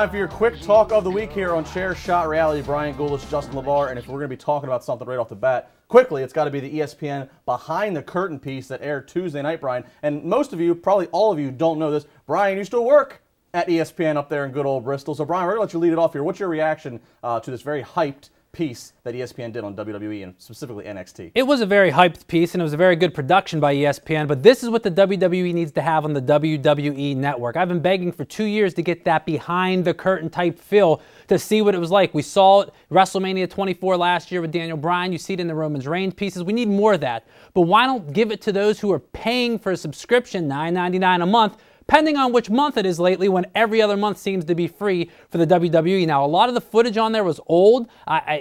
Time for your quick talk of the week here on Chair Shot Reality. Brian Gulish, Justin LeVar, and if we're going to be talking about something right off the bat, quickly, it's got to be the ESPN Behind the Curtain piece that aired Tuesday night, Brian. And most of you, probably all of you, don't know this. Brian used to work at ESPN up there in good old Bristol. So, Brian, we're going to let you lead it off here. What's your reaction to this very hyped piece that ESPN did on WWE and specifically NXT? It was a very hyped piece, and it was a very good production by ESPN, but this is what the WWE needs to have on the WWE network. I've been begging for 2 years to get that behind the curtain type feel to see what it was like. We saw it WrestleMania 24 last year with Daniel Bryan. You see it in the Roman Reigns pieces. We need more of that. But why don't give it to those who are paying for a subscription, $9.99 a month, depending on which month it is lately, when every other month seems to be free for the WWE. Now, a lot of the footage on there was old.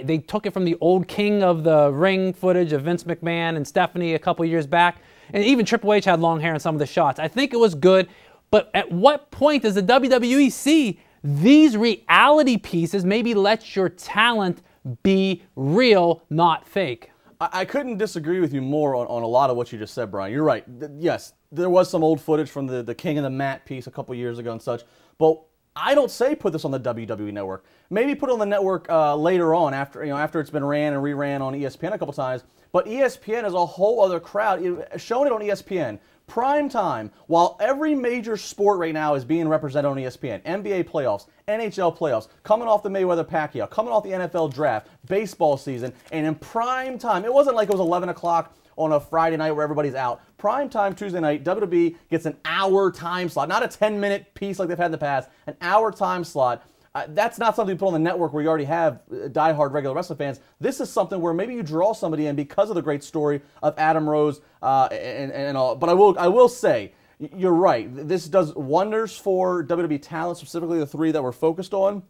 They took it from the old King of the Ring footage of Vince McMahon and Stephanie a couple years back. And even Triple H had long hair in some of the shots. I think it was good, but at what point does the WWE see these reality pieces maybe let your talent be real, not fake? I couldn't disagree with you more on a lot of what you just said, Brian. You're right. Yes, there was some old footage from the King of the Mat piece a couple years ago and such, but I don't say put this on the WWE network. Maybe put it on the network later on after it's been ran and reran on ESPN a couple times. But ESPN is a whole other crowd. Showing it on ESPN, prime time, while every major sport right now is being represented on ESPN. NBA playoffs, NHL playoffs, coming off the Mayweather-Pacquiao, coming off the NFL draft, baseball season, and in prime time. It wasn't like it was 11 o'clock on a Friday night where everybody's out. Prime time Tuesday night, WWE gets an hour time slot, not a 10-minute piece like they've had in the past, an hour time slot. That's not something you put on the network where you already have diehard regular wrestling fans. This is something where maybe you draw somebody in because of the great story of Adam Rose and all. But I will say, you're right. This does wonders for WWE talent, specifically the three that we're focused on.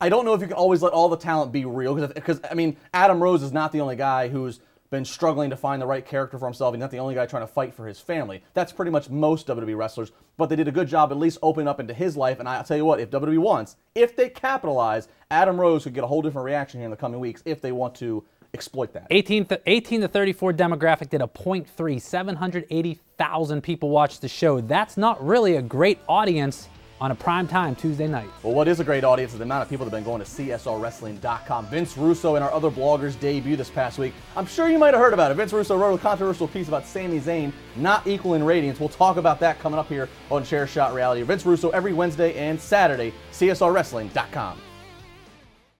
I don't know if you can always let all the talent be real because I mean, Adam Rose is not the only guy who's been struggling to find the right character for himself. He's not the only guy trying to fight for his family. That's pretty much most WWE wrestlers, but they did a good job at least opening up into his life, and I'll tell you what, if WWE wants, if they capitalize, Adam Rose could get a whole different reaction here in the coming weeks if they want to exploit that. 18 to 34 demographic did a .3, 780,000 people watched the show. That's not really a great audience on a primetime Tuesday night. Well, what is a great audience is the amount of people that have been going to CSRWrestling.com. Vince Russo and our other bloggers debut this past week. I'm sure you might have heard about it. Vince Russo wrote a controversial piece about Sami Zayn not equaling ratings. We'll talk about that coming up here on Chair Shot Reality. Vince Russo every Wednesday and Saturday, CSRWrestling.com.